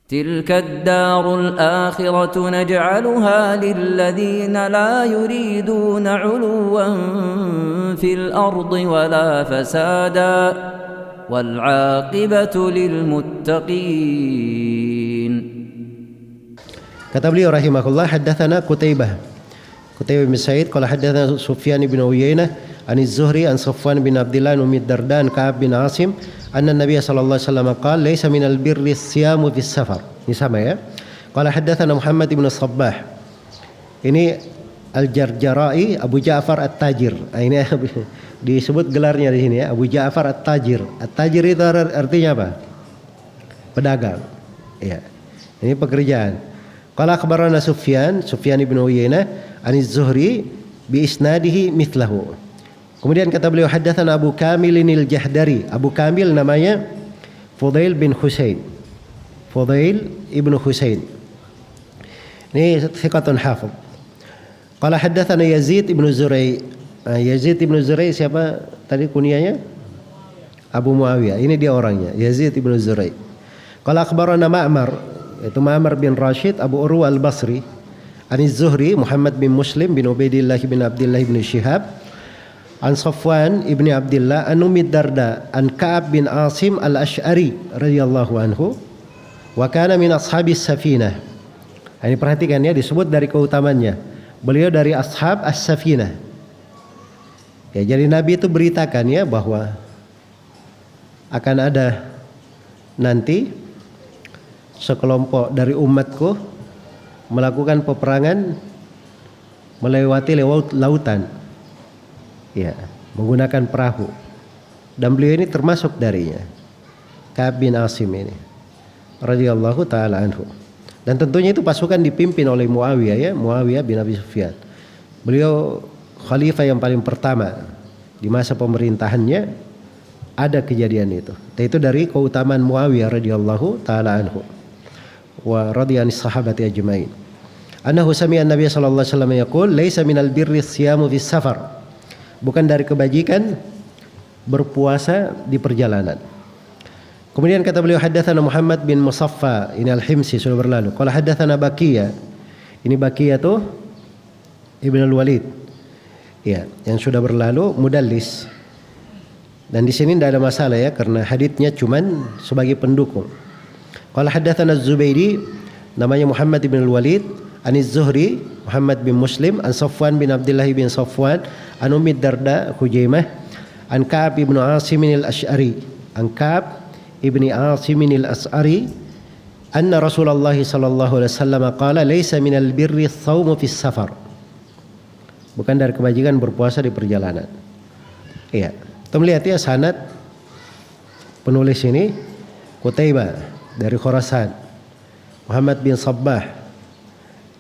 تلك الدار الآخرة نجعلها للذين لا يريدون علوا في الأرض ولا فسادا والعاقبة للمتقين. Kata beliau rahimahullah, haddatsana Qutaibah bin Sa'id qala haddatsana Sufyan bin Uyainah an Az-Zuhri an Safwan bin Abdullah an Ummi Darda an Ka'ab bin Asim anna Nabiy sallallahu alaihi wasallam qala laysa minal birri as-siyamu fis safar. Ini sama ya. Qala haddatsana Muhammad bin Sabbah. Ini Al-Jarjarai Abu Ja'far At-Tajir. Ini disebut gelarnya di sini ya, Abu Ja'far At-Tajir. At-Tajir itu artinya apa? Pedagang. Ya. Ini pekerjaan. Qala akhbarana Sufyan ibn Uyainah an Az-Zuhri bi isnadihi mithlahu. Kemudian kata beliau haddatsana Abu Kamil al-Jahdari. Abu Kamil namanya Fudail bin Husain. Fudail ibn Husain. Ini thiqatun hafidh. Qala haddatsana Yazid ibn Zurai. Yazid ibn Zurai siapa tadi kunyahnya? Abu Muawiyah. Ini dia orangnya, Yazid ibn Zurai. Qala akhbarana Ma'mar, itu Ma'mar bin Rashid Abu Urwa al-Basri an Az-Zuhri Muhammad bin Muslim bin Ubaidillah bin Abdullah bin Shihab an Safwan ibn Abdullah an Ummi Darda an Ka'ab bin Asim al-Ash'ari radhiyallahu anhu wa kana min ashabis safinah. Ini perhatikan ya, disebut dari keutamannya. Beliau dari ashab as-safinah. Ya, jadi Nabi itu beritakan ya bahwa akan ada nanti sekelompok dari umatku melakukan peperangan melewati lautan, ya, menggunakan perahu. Dan beliau ini termasuk darinya, Ka'ab bin Asim ini, radhiyallahu taala anhu. Dan tentunya itu pasukan dipimpin oleh Muawiyah ya, Muawiyah bin Abi Sufyan. Beliau khalifah yang paling pertama di masa pemerintahannya. Ada kejadian itu. Dan itu dari keutamaan Muawiyah radhiyallahu taala anhu. Wa radhiyani sahabati ajmain. Annahu sami'a an-nabiy sallallahu alaihi wasallam yaqul laisa minal birri siyamu fis safar. Bukan dari kebajikan berpuasa di perjalanan. Kemudian kata beliau haddatsana Muhammad bin Musaffa, ini Al-Himsi sudah berlalu. Qala haddatsana Baqiyah. Ini Baqiyah tuh Ibn al-Walid. Ya, yang sudah berlalu mudallis. Dan di sini tidak ada masalah ya, karena haditsnya cuman sebagai pendukung. Qala haddatsana Az-Zubairi, namanya Muhammad bin Al-Walid, an Az-Zuhri Muhammad bin Muslim, an Safwan bin Abdullah bin Safwan, an Ummi Darda Hujaimah, an Ka'ab bin Asim al-Ash'ari, an Ka'ab ibn Asim al-Ash'ari, anna Rasulullah sallallahu alaihi wasallam qala laisa minal birri as-shaumu fis safar. Bukan dari kebajikan berpuasa di perjalanan. Iya. Kita melihat ya sanad penulis ini Qutaibah dari Khurasan, Muhammad bin Sabbah.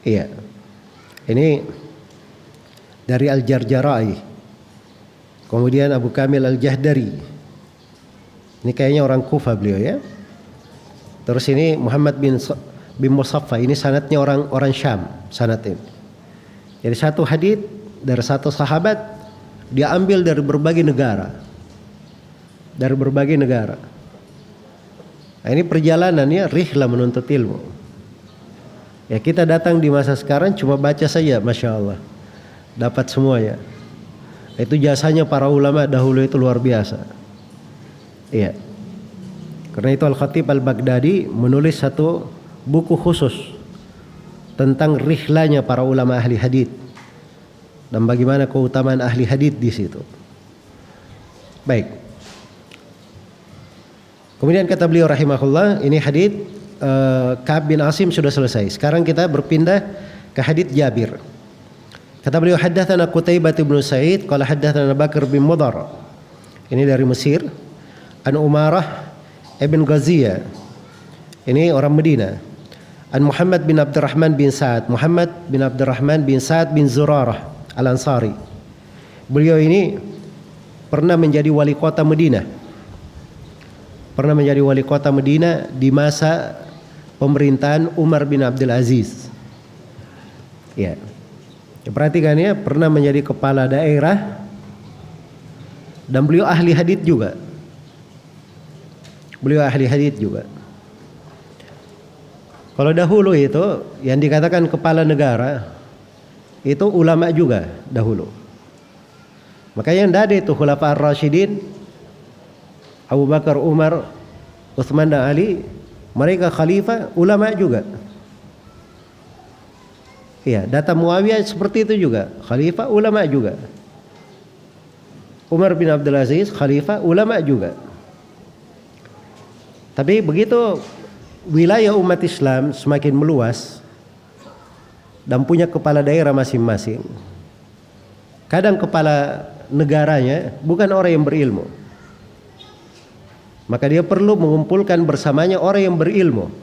Iya. Ini dari Al-Jarjarai. Kemudian Abu Kamil Al-Jahdari. Ini kayaknya orang Kufah beliau ya. Terus ini Muhammad bin Musaffa, ini sanadnya orang Syam, sanad ini. Jadi satu hadits dari satu sahabat dia ambil dari berbagai negara. Dari berbagai negara. Nah, ini perjalanannya rihlah menuntut ilmu. Ya, kita datang di masa sekarang cuma baca saja, Masya Allah, dapat semua ya. Itu jasanya para ulama dahulu itu luar biasa. Iya. Karena itu Al-Khatib Al-Baghdadi menulis satu buku khusus tentang rihlanya para ulama ahli hadits dan bagaimana keutamaan ahli hadits di situ. Baik. Kemudian kata beliau rahimahullah, ini hadits Ka'ab bin Asim sudah selesai. Sekarang kita berpindah ke hadits Jabir. Kata beliau haddatsana Qutaibah bin Sa'id qala haddatsana Bakar bin Mudhar. Ini dari Mesir. An Umarah ibn Ghaziyah. Ini orang Madinah. An Muhammad bin Abdurrahman bin Sa'ad. Muhammad bin Abdurrahman bin Sa'ad bin Zurarah Al-Ansari. Beliau ini pernah menjadi wali kota Madinah. Pernah menjadi wali kota Madinah di masa pemerintahan Umar bin Abdul Aziz. Ya. Perhatikan ya, pernah menjadi kepala daerah dan beliau ahli hadits juga. Beliau ahli hadits juga. Kalau dahulu itu yang dikatakan kepala negara itu ulama juga dahulu. Makanya yang ada itu Khulafa ar-Rasyidin, Abu Bakar, Umar, Utsman dan Ali, mereka khalifah ulama juga. Iya, data Muawiyah seperti itu juga, khalifah ulama juga. Umar bin Abdul Aziz khalifah ulama juga. Tapi begitu wilayah umat Islam semakin meluas dan punya kepala daerah masing-masing, kadang kepala negaranya bukan orang yang berilmu, maka dia perlu mengumpulkan bersamanya orang yang berilmu.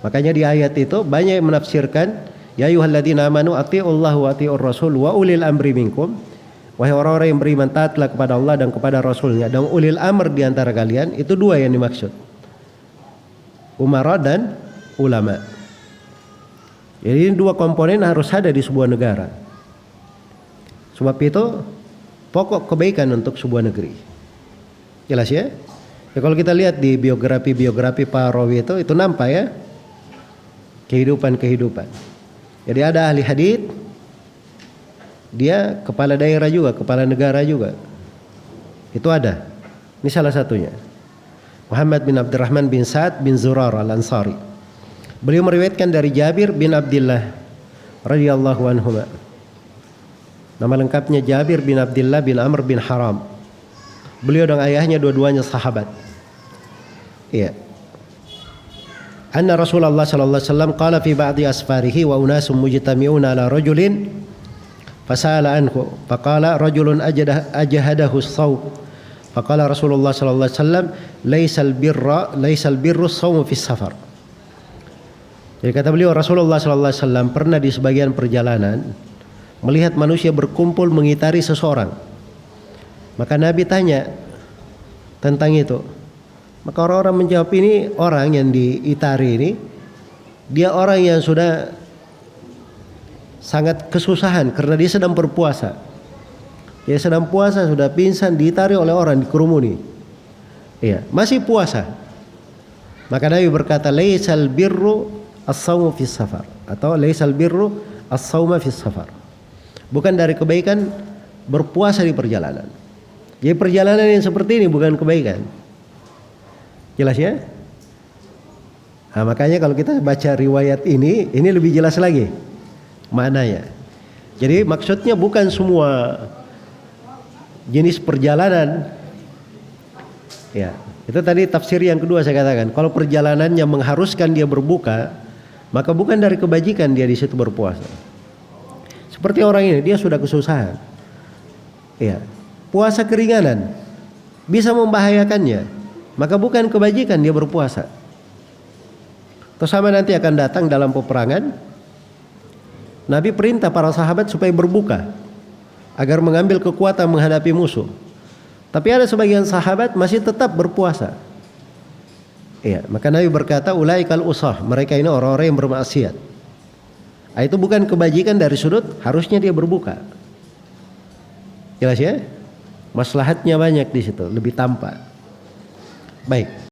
Makanya di ayat itu banyak yang menafsirkan, ya ayyuhalladzina amanu atti'ullaha wa atti'ur rasul wa ulil amri minkum. Wahai orang-orang yang beriman, taatlah kepada Allah dan kepada Rasulnya, dan ulil amr di antara kalian. Itu dua yang dimaksud, umara dan ulama. Jadi ini dua komponen harus ada di sebuah negara. Sebab itu pokok kebaikan untuk sebuah negeri. Jelas ya? Ya kalau kita lihat di biografi para rawi itu nampak ya kehidupan. Jadi ada ahli hadits, dia kepala daerah juga, kepala negara juga. Itu ada. Ini salah satunya. Muhammad bin Abdurrahman bin Sa'ad bin Zurar al-Ansari. Beliau meriwayatkan dari Jabir bin Abdullah radhiyallahu anhu. Nama lengkapnya Jabir bin Abdullah bin Amr bin Haram. Beliau dan ayahnya dua-duanya sahabat. Iya. Anna Rasulullah sallallahu alaihi wasallam qala fi ba'di asfarihi wa unasum mujtami'una ala rajulin fasala anhu faqala rajulun ajhadahu as-sawm faqala Rasulullah sallallahu alaihi wasallam laisal birru as-sawm fi safar. Jadi kata beliau, Rasulullah sallallahu alaihi wasallam pernah di sebagian perjalanan melihat manusia berkumpul mengitari seseorang. Maka Nabi tanya tentang itu. Maka orang-orang menjawab, ini orang yang diitari ini, dia orang yang sudah sangat kesusahan karena dia sedang berpuasa. Dia sedang puasa, sudah pingsan, diitari oleh orang, dikerumuni. Iya, masih puasa. Maka Nabi berkata, laisal birru as-sawmu fis safar, atau laisal birru as-sawma fis safar. Bukan dari kebaikan berpuasa di perjalanan. Jadi perjalanan yang seperti ini bukan kebaikan. Jelas ya? Nah, makanya kalau kita baca riwayat ini lebih jelas lagi maknanya. Jadi maksudnya bukan semua jenis perjalanan. Ya, itu tadi tafsir yang kedua saya katakan. Kalau perjalanannya mengharuskan dia berbuka, maka bukan dari kebajikan dia di situ berpuasa. Seperti orang ini, dia sudah kesusahan. Ya, puasa keringanan bisa membahayakannya. Maka bukan kebajikan dia berpuasa. Atau sama nanti akan datang dalam peperangan, Nabi perintah para sahabat supaya berbuka agar mengambil kekuatan menghadapi musuh. Tapi ada sebagian sahabat masih tetap berpuasa. Iya, maka Nabi berkata, ulaikal usah, mereka ini orang-orang yang bermaksiat. Itu bukan kebajikan dari sudut harusnya dia berbuka. Jelas ya? Maslahatnya banyak di situ, lebih tampak. Baik.